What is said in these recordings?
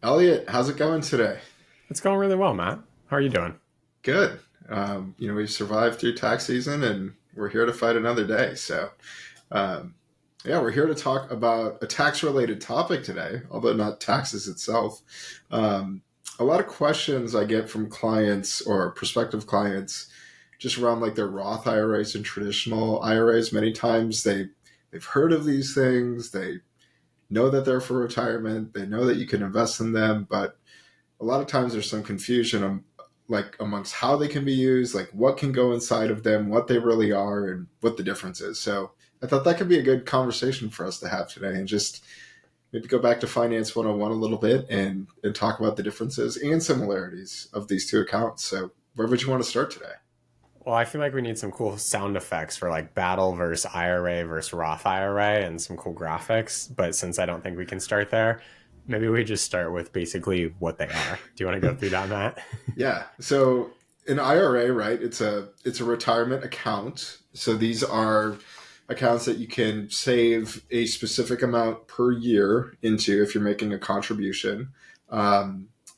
Elliott, how's it going today? It's going really well, Matt. How are you doing? Good. We've survived through tax season and we're here to fight another day. Um, we're here to talk about a tax related topic today, although not taxes itself. Um, a lot of questions I get from clients or prospective clients just around like their Roth IRAs and traditional IRAs. Many times they've heard of these things. They know that they're for retirement. They know that you can invest in them, but a lot of times there's some confusion like amongst how they can be used, like what can go inside of them, what they really are, and what the difference is. So I thought that could be a good conversation for us to have today and just maybe go back to Finance 101 a little bit and talk about the differences and similarities of these two accounts. So where would you want to start today? Well, I feel like we need some cool sound effects for like battle versus IRA versus Roth IRA and some cool graphics. But since I don't think we can start there, maybe we just start with basically what they are. Do you want to go through that, Matt? Yeah. So an IRA, right? It's a retirement account. So these are accounts that you can save a specific amount per year into if you're making a contribution.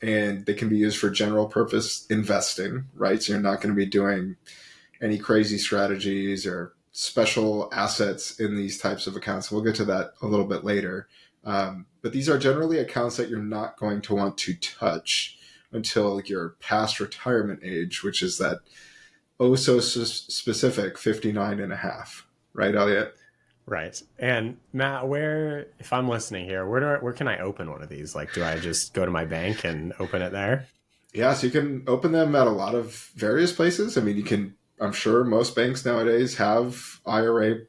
And they can be used for general purpose investing, right? So you're not going to be doing any crazy strategies or special assets in these types of accounts. We'll get to that a little bit later. But these are generally accounts that you're not going to want to touch until your past retirement age, which is that oh so specific 59 and a half. Right, Elliot? Right. And Matt, if I'm listening here, where can I open one of these? Like, do I just go to my bank and open it there? Yeah, so you can open them at a lot of various places. I mean, I'm sure most banks nowadays have IRA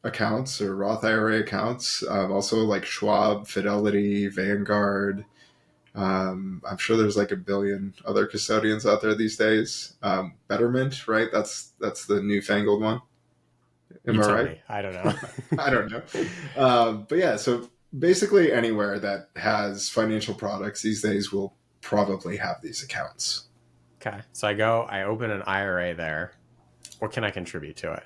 accounts or Roth IRA accounts. Also, like Schwab, Fidelity, Vanguard. I'm sure there's like a billion other custodians out there these days. Betterment, right? That's the newfangled one. Am You I tell right? me. I don't know. I don't know. But yeah, so basically anywhere that has financial products these days will probably have these accounts. Okay. So I open an IRA there. What can I contribute to it?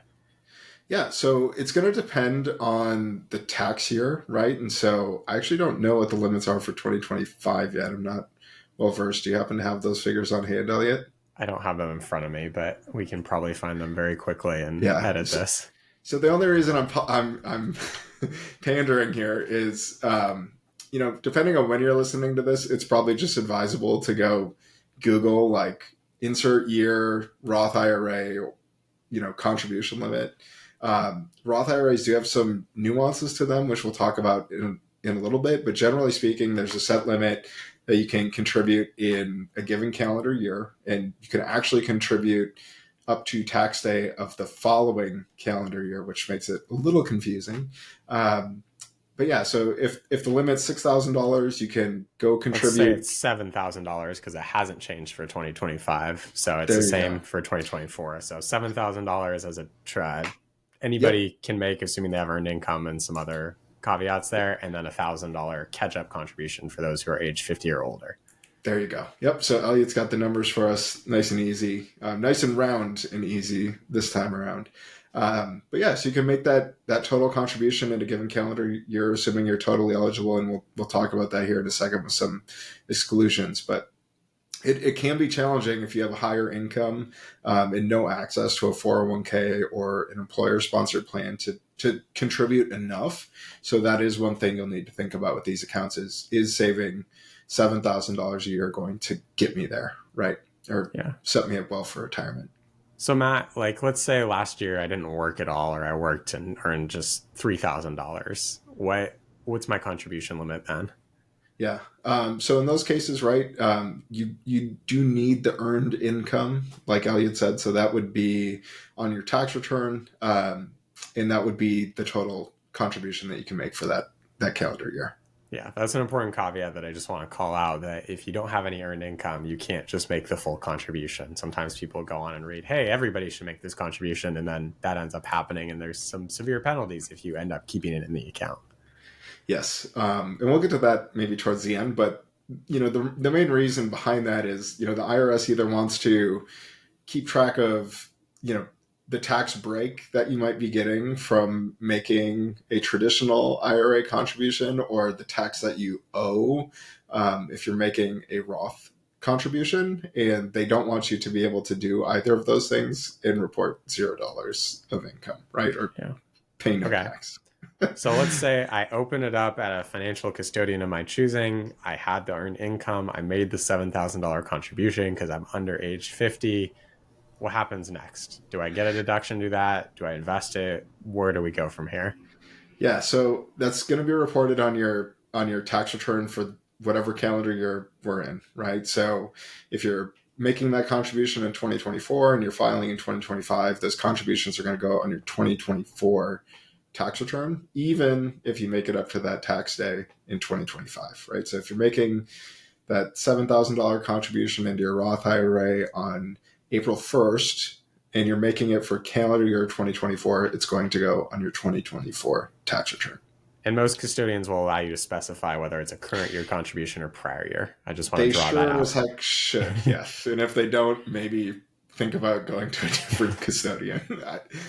Yeah, so it's going to depend on the tax year, right? And so I actually don't know what the limits are for 2025 yet. I'm not well versed. Do you happen to have those figures on hand, Elliot? I don't have them in front of me, but we can probably find them very quickly and Yeah. edit So, this. so the only reason I'm pandering here is, depending on when you're listening to this, it's probably just advisable to go Google like insert year Roth IRA, contribution limit. Roth IRAs do have some nuances to them, which we'll talk about in a little bit. But generally speaking, there's a set limit that you can contribute in a given calendar year, and you can actually contribute up to tax day of the following calendar year, which makes it a little confusing. But yeah, so if the limit's $6,000, you can go Let's say contribute. it's $7,000 because it hasn't changed for 2025. So it's the There you go. same for 2024. So $7,000 as a try. Yep. Anybody can make, assuming they have earned income and some other caveats there, and then $1,000 catch up contribution for those who are age 50 or older. There you go. Yep. So Elliot's got the numbers for us, nice and easy, nice and round and easy this time around. But yeah, so you can make that total contribution in a given calendar year, assuming you're totally eligible, and we'll talk about that here in a second with some exclusions. But it can be challenging if you have a higher income and no access to a 401k or an employer sponsored plan to contribute enough. So that is one thing you'll need to think about with these accounts is saving $7,000 a year going to get me there, right? Or Yeah. set me up well for retirement. So Matt, like let's say last year I didn't work at all or I worked and earned just $3,000. What's my contribution limit then? Yeah. So in those cases, right, you do need the earned income, like Elliot said. So that would be on your tax return, and that would be the total contribution that you can make for that calendar year. Yeah, that's an important caveat that I just want to call out that if you don't have any earned income, you can't just make the full contribution. Sometimes people go on and read, hey, everybody should make this contribution. And then that ends up happening. And there's some severe penalties if you end up keeping it in the account. Yes, and we'll get to that maybe towards the end. But the main reason behind that is the IRS either wants to keep track of the tax break that you might be getting from making a traditional IRA contribution or the tax that you owe if you're making a Roth contribution, and they don't want you to be able to do either of those things and report $0 of income, right? Or pay no tax. So let's say I open it up at a financial custodian of my choosing. I had the earned income. I made the $7,000 contribution because I'm under age 50. What happens next? Do I get a deduction to that? Do I invest it? Where do we go from here? Yeah, so that's going to be reported on your tax return for whatever calendar year we're in, right? So if you're making that contribution in 2024 and you're filing in 2025, those contributions are going to go on your 2024 tax return, even if you make it up to that tax day in 2025, right? So if you're making that $7,000 contribution into your Roth IRA on April 1st, and you're making it for calendar year 2024, it's going to go on your 2024 tax return. And most custodians will allow you to specify whether it's a current year contribution or prior year. I just want to draw that out. They sure as heck should, yes. And if they don't, maybe think about going to a different custodian.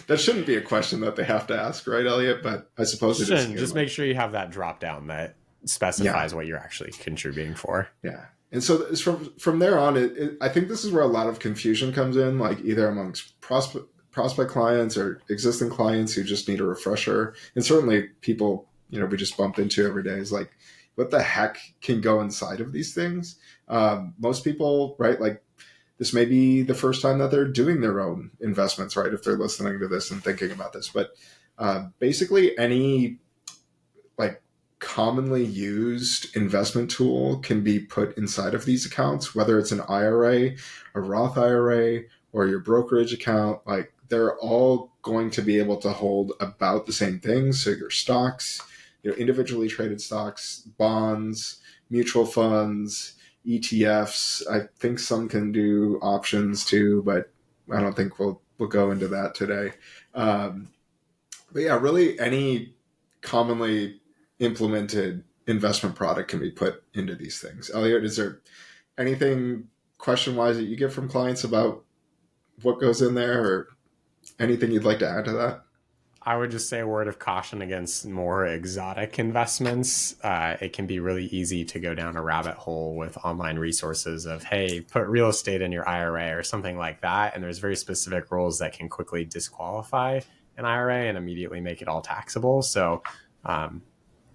That shouldn't be a question that they have to ask, right, Elliott? But I suppose it is. Just make sure you have that drop down that specifies what you're actually contributing for. Yeah. And so it's from there on, I think this is where a lot of confusion comes in, like either amongst prospect clients or existing clients who just need a refresher. And certainly people, we just bump into every day is like, what the heck can go inside of these things? Most people, right, like this may be the first time that they're doing their own investments, right, if they're listening to this and thinking about this. But basically any like commonly used investment tool can be put inside of these accounts, whether it's an IRA, a Roth IRA, or your brokerage account. Like they're all going to be able to hold about the same things. So your stocks, individually traded stocks, bonds, mutual funds, ETFs. I think some can do options too, but I don't think we'll go into that today. But yeah, really any commonly implemented investment product can be put into these things. Elliott, is there anything question-wise that you get from clients about what goes in there, or anything you'd like to add to that? I would just say a word of caution against more exotic investments. It can be really easy to go down a rabbit hole with online resources of, hey, put real estate in your IRA or something like that. And there's very specific rules that can quickly disqualify an IRA and immediately make it all taxable. So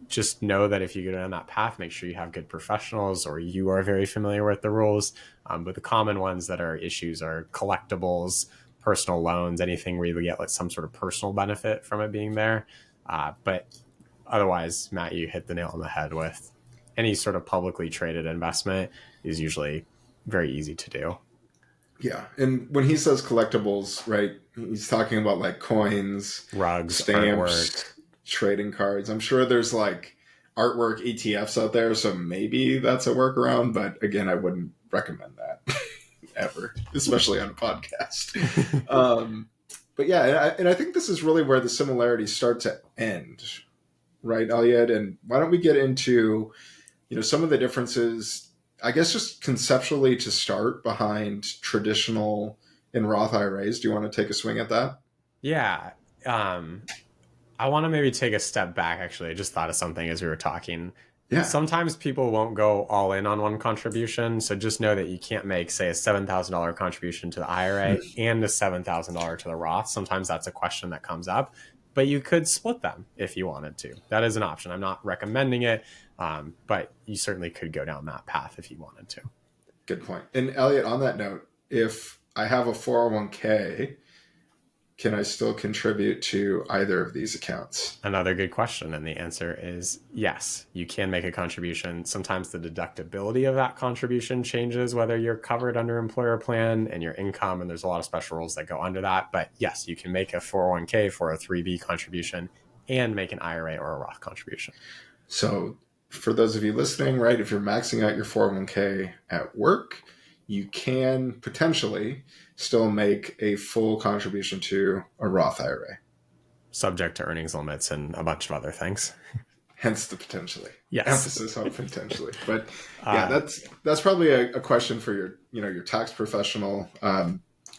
just know that if you go down that path, make sure you have good professionals or you are very familiar with the rules. But the common ones that are issues are collectibles, personal loans, anything where you get like some sort of personal benefit from it being there. But otherwise, Matt, you hit the nail on the head with any sort of publicly traded investment is usually very easy to do. Yeah. And when he says collectibles, right, he's talking about like coins, rugs, stamps, artwork, trading cards. I'm sure there's like artwork ETFs out there, so maybe that's a workaround. But again, I wouldn't recommend that. Ever, especially on a podcast. But yeah, and I think this is really where the similarities start to end, right, Elliott? And why don't we get into, some of the differences, I guess, just conceptually to start behind traditional and Roth IRAs. Do you want to take a swing at that? Yeah. I want to maybe take a step back, actually. I just thought of something as we were talking. Yeah. Sometimes people won't go all in on one contribution. So just know that you can't make, say, a $7,000 contribution to the IRA and a $7,000 to the Roth. Sometimes that's a question that comes up, but you could split them if you wanted to. That is an option. I'm not recommending it, but you certainly could go down that path if you wanted to. Good point. And Elliott, on that note, if I have a 401k, can I still contribute to either of these accounts? Another good question. And the answer is yes, you can make a contribution. Sometimes the deductibility of that contribution changes whether you're covered under employer plan and your income. And there's a lot of special rules that go under that. But yes, you can make a 401k for a 3B contribution and make an IRA or a Roth contribution. So for those of you listening, right, if you're maxing out your 401k at work, you can potentially still make a full contribution to a Roth IRA. Subject to earnings limits and a bunch of other things. Hence the potentially. Yes. Emphasis on potentially. But yeah, that's probably a question for your tax professional.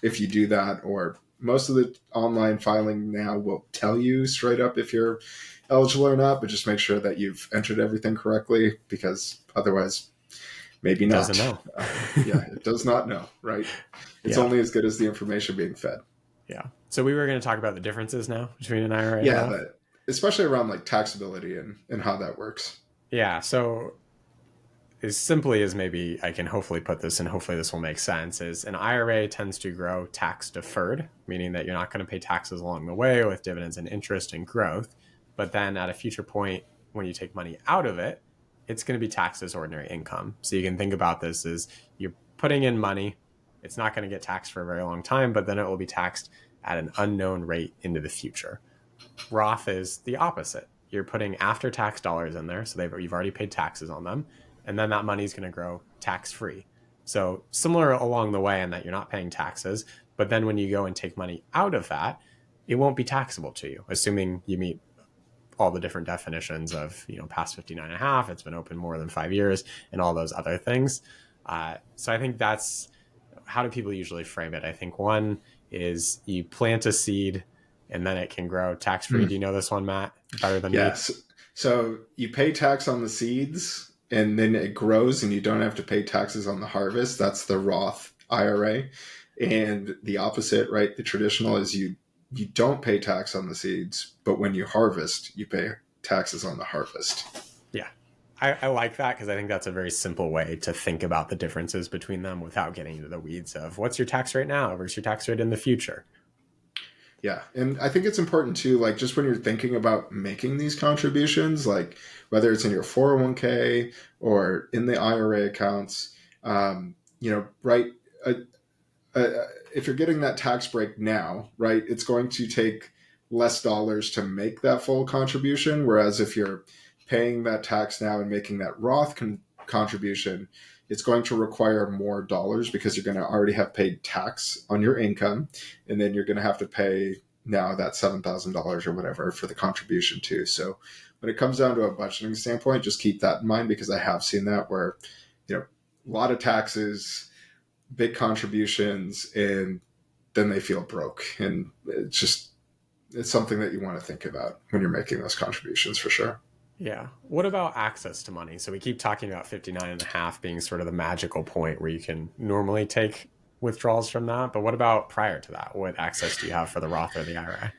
If you do that, or most of the online filing now will tell you straight up if you're eligible or not, but just make sure that you've entered everything correctly, because otherwise Maybe It not. doesn't know. Yeah, it does not know, right? It's Yeah. only as good as the information being fed. Yeah. So we were going to talk about the differences now between an IRA and a Yeah, Roth. that especially around like taxability and how that works. Yeah. So as simply as maybe I can hopefully put this, and hopefully this will make sense, is an IRA tends to grow tax deferred, meaning that you're not going to pay taxes along the way with dividends and interest and growth. But then at a future point, when you take money out of it, it's going to be taxed as ordinary income. So you can think about this as you're putting in money. It's not going to get taxed for a very long time, but then it will be taxed at an unknown rate into the future. Roth is the opposite. You're putting after tax dollars in there, so you've already paid taxes on them, and then that money is going to grow tax free. So similar along the way in that you're not paying taxes, but then when you go and take money out of that, it won't be taxable to you, assuming you meet all the different definitions of, past 59 and a half, it's been open more than 5 years, and all those other things. So I think that's how do people usually frame it? I think one is you plant a seed and then it can grow tax free. Do you know this one, Matt, better than me? Yes. So you pay tax on the seeds and then it grows and you don't have to pay taxes on the harvest. That's the Roth IRA. And the opposite, right? The traditional is you don't pay tax on the seeds, but when you harvest, you pay taxes on the harvest. Yeah. I like that because I think that's a very simple way to think about the differences between them without getting into the weeds of what's your tax rate now versus your tax rate in the future. Yeah. And I think it's important too, like just when you're thinking about making these contributions, like whether it's in your 401k or in the IRA accounts, right. Uh, if you're getting that tax break now, right, it's going to take less dollars to make that full contribution. Whereas if you're paying that tax now and making that Roth contribution, it's going to require more dollars because you're going to already have paid tax on your income. And then you're going to have to pay now that $7,000 or whatever for the contribution too. So when it comes down to a budgeting standpoint, just keep that in mind because I have seen that where, a lot of taxes, big contributions, and then they feel broke. And it's something that you want to think about when you're making those contributions for sure. Yeah. What about access to money? So we keep talking about 59 and a half being sort of the magical point where you can normally take withdrawals from that. But what about prior to that? What access do you have for the Roth or the IRA?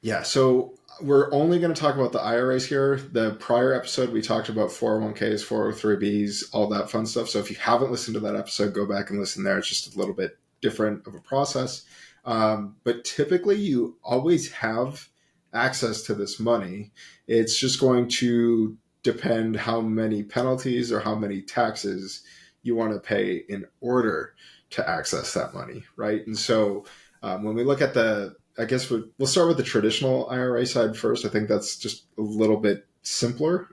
Yeah. So we're only going to talk about the IRAs here. The prior episode, we talked about 401ks, 403bs, all that fun stuff. So if you haven't listened to that episode, go back and listen there. It's just a little bit different of a process. But typically you always have access to this money. It's just going to depend how many penalties or how many taxes you want to pay in order to access that money, right? And so when we look at I guess we'll start with the traditional IRA side first. I think that's just a little bit simpler.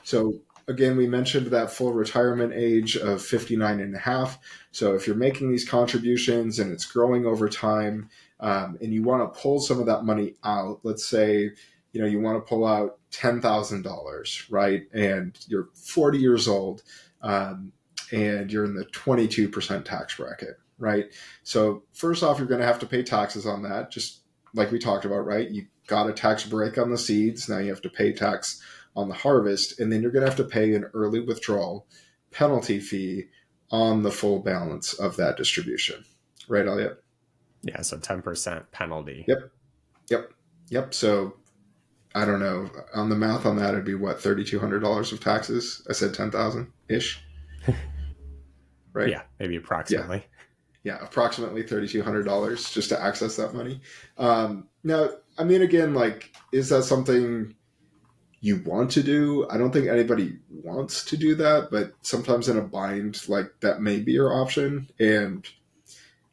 So again, we mentioned that full retirement age of 59 and a half. So if you're making these contributions and it's growing over time, and you want to pull some of that money out, let's say, you want to pull out $10,000, right? And you're 40 years old, and you're in the 22% tax bracket, right? So first off, you're going to have to pay taxes on that, just like we talked about, right? You got a tax break on the seeds. Now you have to pay tax on the harvest, and then you're going to have to pay an early withdrawal penalty fee on the full balance of that distribution. Right, Elliott? Yeah, so 10% penalty. Yep. So I don't know. On the math on that, it'd be what, $3,200 of taxes? I said 10,000-ish. Right? Yeah, maybe approximately. Yeah, approximately $3,200 just to access that money. Now, I mean, again, like, is that something you want to do? I don't think anybody wants to do that, but sometimes in a bind, like, that may be your option. And,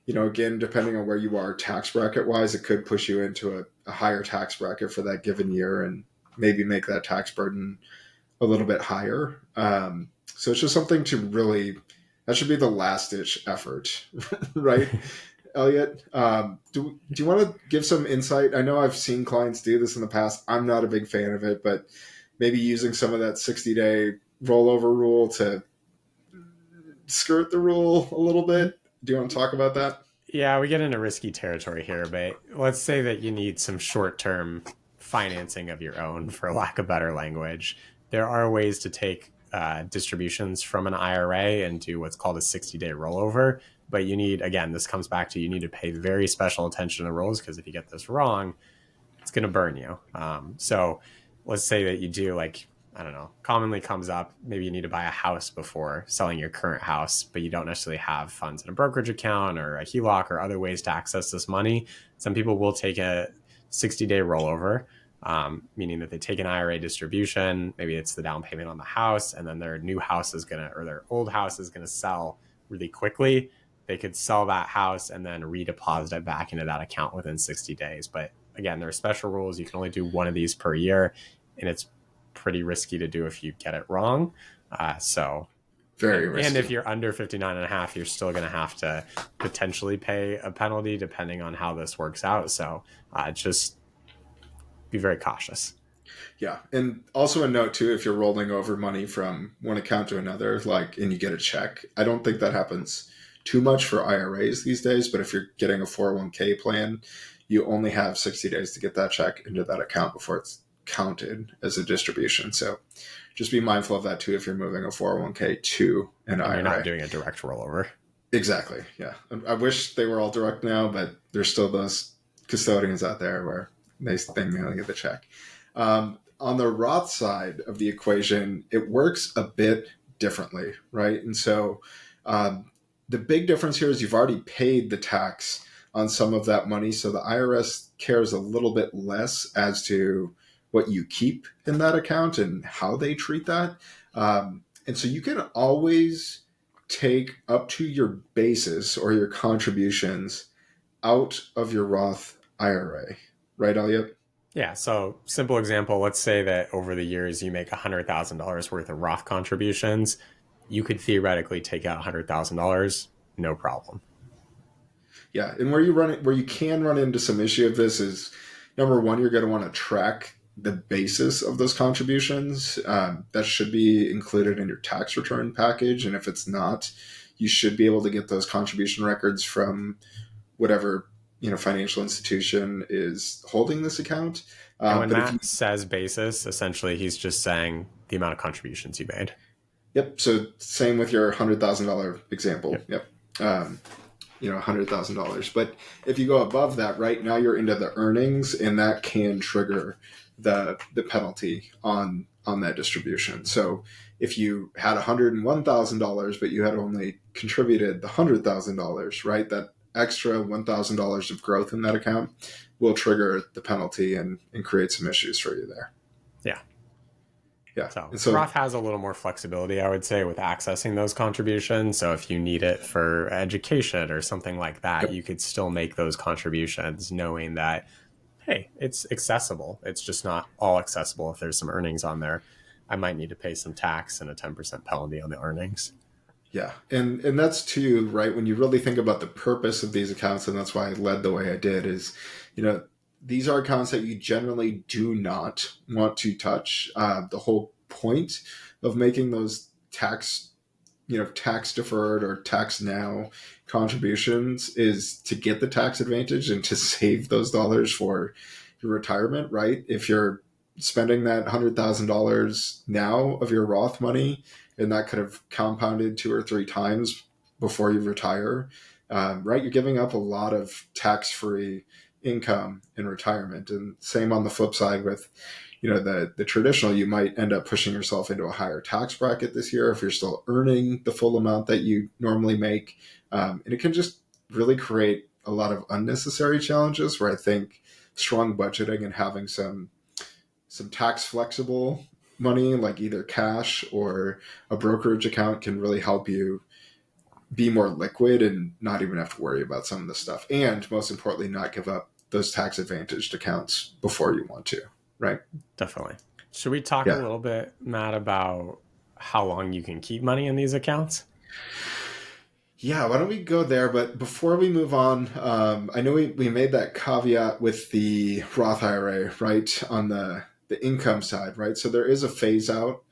again, depending on where you are tax bracket wise, it could push you into a higher tax bracket for that given year and maybe make that tax burden a little bit higher. So it's just something to really, that should be the last ditch effort, right? Elliott, do you want to give some insight? I know I've seen clients do this in the past. I'm not a big fan of it, but maybe using some of that 60-day rollover rule to skirt the rule a little bit. Do you want to talk about that? Yeah, we get into risky territory here, but let's say that you need some short-term financing of your own, for lack of better language. There are ways to take distributions from an IRA and do what's called a 60-day rollover. But you need, again, this comes back to you need to pay very special attention to rules, because if you get this wrong, it's going to burn you. So let's say that you do, like, I don't know, commonly comes up, maybe you need to buy a house before selling your current house, but you don't necessarily have funds in a brokerage account or a HELOC or other ways to access this money. Some people will take a 60-day rollover, meaning that they take an IRA distribution, maybe it's the down payment on the house, and then their new house is going to, or their old house is going to sell really quickly. They could sell that house and then redeposit it back into that account within 60 days. But again, there are special rules. You can only do one of these per year, and it's pretty risky to do if you get it wrong. Very risky. And if you're under 59 and a half, you're still going to have to potentially pay a penalty depending on how this works out. So just be very cautious. Yeah. And also a note too, if you're rolling over money from one account to another, and you get a check, I don't think that happens too much for IRAs these days, but if you're getting a 401k plan, you only have 60 days to get that check into that account before it's counted as a distribution. So just be mindful of that too if you're moving a 401k to an IRA. You're not doing a direct rollover. Exactly. Yeah. I wish they were all direct now, but there's still those custodians out there where they mail you the check. On the Roth side of the equation, it works a bit differently, right? And so the big difference here is you've already paid the tax on some of that money. So the IRS cares a little bit less as to what you keep in that account and how they treat that. And so you can always take up to your basis or your contributions out of your Roth IRA. Right, Elliott? Yeah. So simple example, let's say that over the years you make $100,000 worth of Roth contributions. You could theoretically take out $100,000, no problem. Yeah, and where you can run into some issue of this is, number one, you're going to want to track the basis of those contributions. That should be included in your tax return package, and if it's not, you should be able to get those contribution records from whatever financial institution is holding this account. And when Matt says basis, essentially he's just saying the amount of contributions you made. Yep. So same with your $100,000 example. Yep. $100,000. But if you go above that, right now you're into the earnings, and that can trigger the penalty on that distribution. So if you had $101,000, but you had only contributed the $100,000, right? That extra $1,000 of growth in that account will trigger the penalty and create some issues for you there. Yeah. Yeah. So Roth has a little more flexibility, I would say, with accessing those contributions. So if you need it for education or something like that, you could still make those contributions knowing that, hey, it's accessible. It's just not all accessible. If there's some earnings on there, I might need to pay some tax and a 10% penalty on the earnings. Yeah. And that's too, right? When you really think about the purpose of these accounts, and that's why I led the way I did, is, these are accounts that you generally do not want to touch. The whole point of making those tax deferred or tax now contributions is to get the tax advantage and to save those dollars for your retirement, right? If you're spending that $100,000 now of your Roth money, and that could have compounded 2 or 3 times before you retire, right? You're giving up a lot of tax-free income in retirement. And same on the flip side with, the traditional, you might end up pushing yourself into a higher tax bracket this year if you're still earning the full amount that you normally make. And it can just really create a lot of unnecessary challenges where I think strong budgeting and having some tax flexible money, like either cash or a brokerage account, can really help you be more liquid and not even have to worry about some of this stuff. And most importantly, not give up those tax advantaged accounts before you want to, right? Definitely. Should we talk a little bit, Matt, about how long you can keep money in these accounts? Yeah, why don't we go there? But before we move on, I know we made that caveat with the Roth IRA, right, on the income side, right? So there is a phase out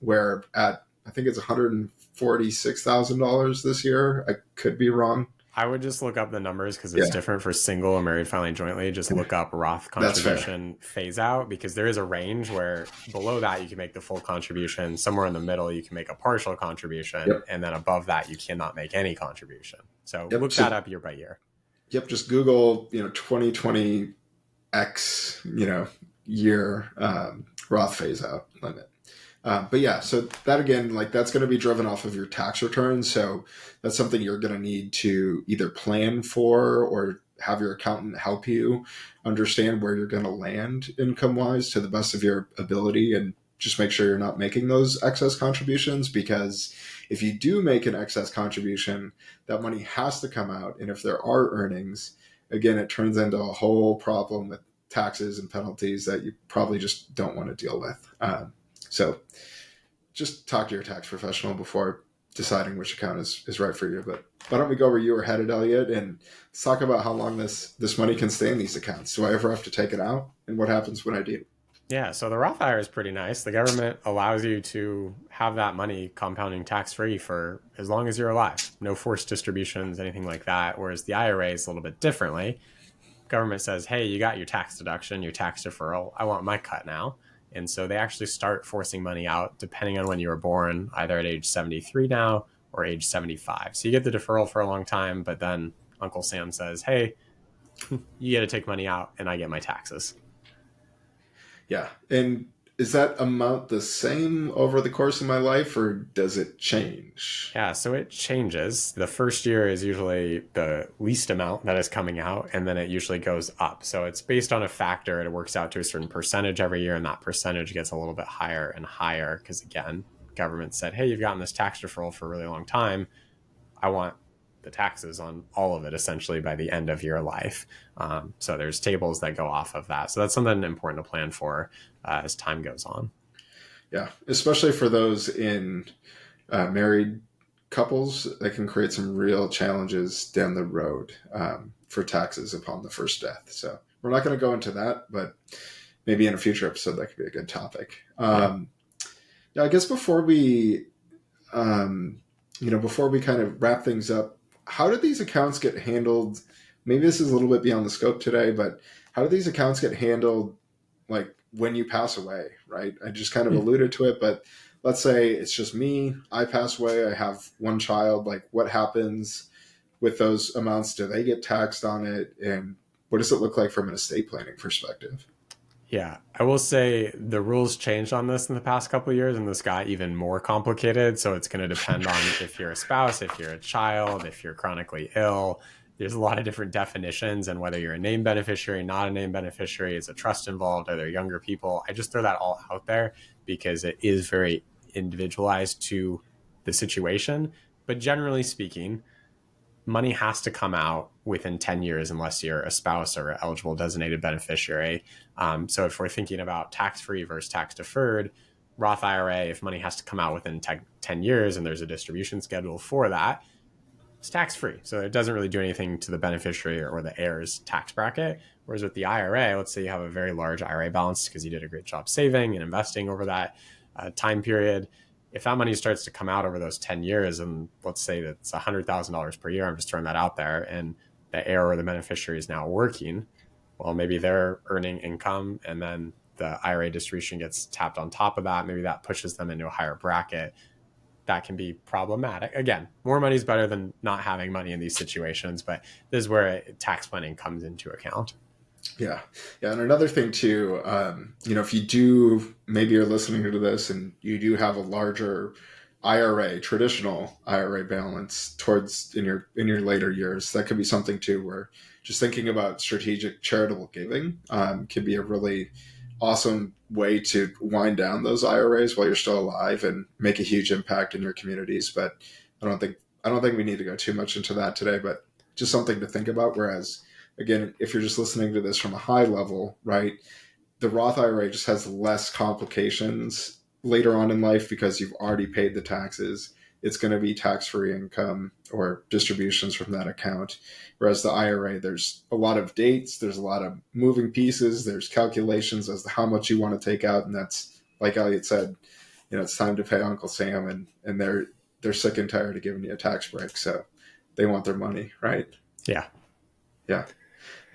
where at, I think it's $146,000 this year. I could be wrong. I would just look up the numbers because it's Yeah, different for single or married filing jointly. Just look up Roth that's fair. contribution phase out, because there is a range where below that you can make the full contribution. Somewhere in the middle you can make a partial contribution, Yep. and then above that you cannot make any contribution. So Yep. look So, that up year by year. yep. Just Google, 2020 X, year Roth phase out limit. But yeah, so that again, like that's going to be driven off of your tax return. So that's something you're going to need to either plan for or have your accountant help you understand where you're going to land income wise to the best of your ability, and just make sure you're not making those excess contributions, because if you do make an excess contribution, that money has to come out. And if there are earnings, again, it turns into a whole problem with taxes and penalties that you probably just don't want to deal with. So just talk to your tax professional before deciding which account is right for you. But why don't we go where you were headed, Elliott, and let's talk about how long this money can stay in these accounts. Do I ever have to take it out? And what happens when I do? Yeah, so the Roth IRA is pretty nice. The government allows you to have that money compounding tax-free for as long as you're alive. No forced distributions, anything like that. Whereas the IRA is a little bit differently. Government says, hey, you got your tax deduction, your tax deferral. I want my cut now. And so they actually start forcing money out depending on when you were born, either at age 73 now or age 75. So you get the deferral for a long time, but then Uncle Sam says, hey, you got to take money out and I get my taxes. Yeah. And is that amount the same over the course of my life, or does it change? Yeah, so it changes. The first year is usually the least amount that is coming out, and then it usually goes up. So it's based on a factor. It works out to a certain percentage every year, and that percentage gets a little bit higher and higher because, again, government said, hey, you've gotten this tax deferral for a really long time. I want the taxes on all of it essentially by the end of your life. So there's tables that go off of that. So that's something important to plan for as time goes on. Yeah, especially for those in married couples, that can create some real challenges down the road for taxes upon the first death. So we're not going to go into that, but maybe in a future episode that could be a good topic. Yeah, I guess before we kind of wrap things up, how do these accounts get handled? Maybe this is a little bit beyond the scope today, but how do these accounts get handled, like when you pass away, right? I just kind of alluded to it, but let's say it's just me, I pass away, I have one child, like what happens with those amounts? Do they get taxed on it? And what does it look like from an estate planning perspective? Yeah, I will say the rules changed on this in the past couple of years, and this got even more complicated. So it's going to depend on if you're a spouse, if you're a child, if you're chronically ill. There's a lot of different definitions, and whether you're a named beneficiary, not a named beneficiary, is a trust involved, are there younger people? I just throw that all out there because it is very individualized to the situation. But generally speaking, money has to come out within 10 years unless you're a spouse or an eligible designated beneficiary. So if we're thinking about tax-free versus tax-deferred, Roth IRA, if money has to come out within 10 years and there's a distribution schedule for that, it's tax-free. So it doesn't really do anything to the beneficiary or the heir's tax bracket. Whereas with the IRA, let's say you have a very large IRA balance because you did a great job saving and investing over that time period. If that money starts to come out over those 10 years, and let's say that's $100,000 per year, I'm just throwing that out there, and the heir or the beneficiary is now working, well, maybe they're earning income and then the IRA distribution gets tapped on top of that. Maybe that pushes them into a higher bracket. That can be problematic. Again, more money is better than not having money in these situations, but this is where tax planning comes into account. Yeah. Yeah. And another thing too, if you do, maybe you're listening to this and you do have a larger IRA, traditional IRA balance towards in your later years, that could be something too, where just thinking about strategic charitable giving can be a really awesome way to wind down those IRAs while you're still alive and make a huge impact in your communities. But I don't think we need to go too much into that today, but just something to think about. Whereas again, if you're just listening to this from a high level, right, the Roth IRA just has less complications later on in life because you've already paid the taxes. It's going to be tax-free income or distributions from that account. Whereas the IRA, there's a lot of dates, there's a lot of moving pieces, there's calculations as to how much you want to take out. And that's, like Elliott said, it's time to pay Uncle Sam, and they're sick and tired of giving you a tax break. So they want their money, right? Yeah. Yeah.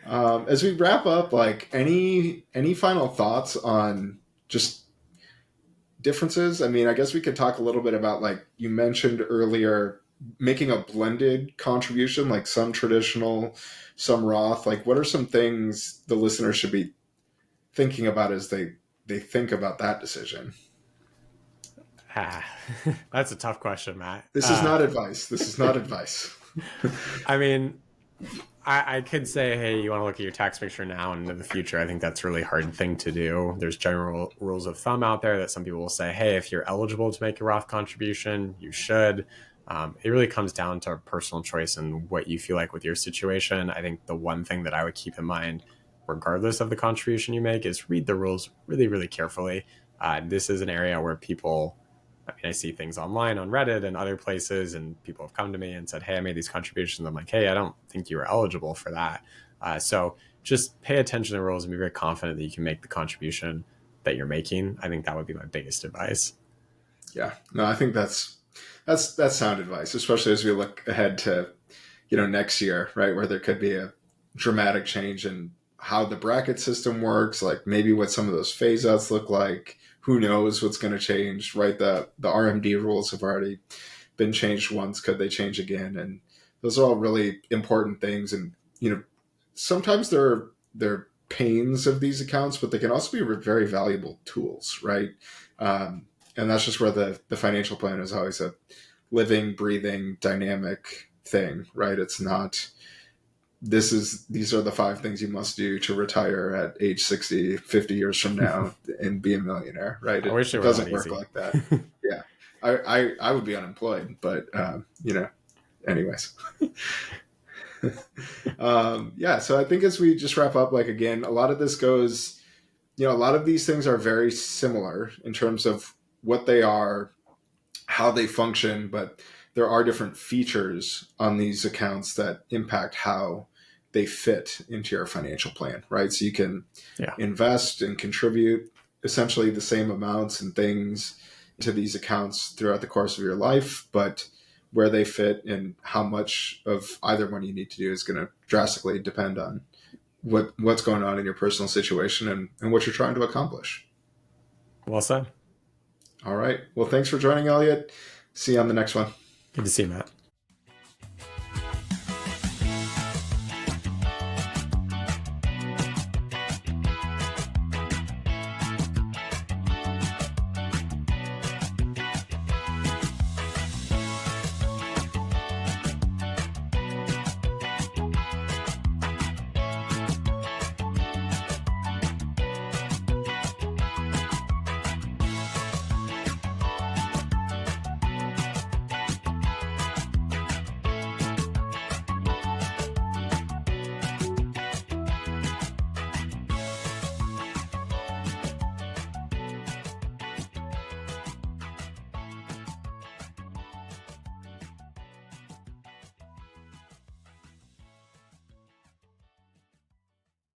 As we wrap up, like any final thoughts on just differences? I mean, I guess we could talk a little bit about, like you mentioned earlier, making a blended contribution, like some traditional, some Roth. Like, what are some things the listener should be thinking about as they think about that decision? That's a tough question, Matt. This is not advice. This is not advice. I mean, I could say, hey, you want to look at your tax picture now and into the future. I think that's a really hard thing to do. There's general rules of thumb out there that some people will say, hey, if you're eligible to make a Roth contribution, you should. It really comes down to personal choice and what you feel like with your situation. I think the one thing that I would keep in mind, regardless of the contribution you make, is read the rules really, really carefully. This is an area where people, I mean, I see things online on Reddit and other places, and people have come to me and said, hey, I made these contributions. I'm like, hey, I don't think you were eligible for that. So just pay attention to the rules and be very confident that you can make the contribution that you're making. I think that would be my biggest advice. Yeah, no, I think that's sound advice, especially as we look ahead to, next year, right? Where there could be a dramatic change in how the bracket system works, like maybe what some of those phase outs look like. Who knows what's going to change, right? The RMD rules have already been changed once. Could they change again? And those are all really important things. And, sometimes they're pains of these accounts, but they can also be very valuable tools, right? And that's just where the financial plan is always a living, breathing, dynamic thing, right? It's not, these are the 5 things you must do to retire at age 60, 50 years from now and be a millionaire, right? I wish it doesn't work easy. like that. Yeah. I would be unemployed, but, anyways. Yeah. So I think as we just wrap up, like, again, a lot of this goes, a lot of these things are very similar in terms of what they are, how they function, but there are different features on these accounts that impact how they fit into your financial plan, right? So you can invest and contribute essentially the same amounts and things to these accounts throughout the course of your life, but where they fit and how much of either one you need to do is going to drastically depend on what's going on in your personal situation and what you're trying to accomplish. Well said. All right. Well, thanks for joining, Elliott. See you on the next one. Good to see you, Matt.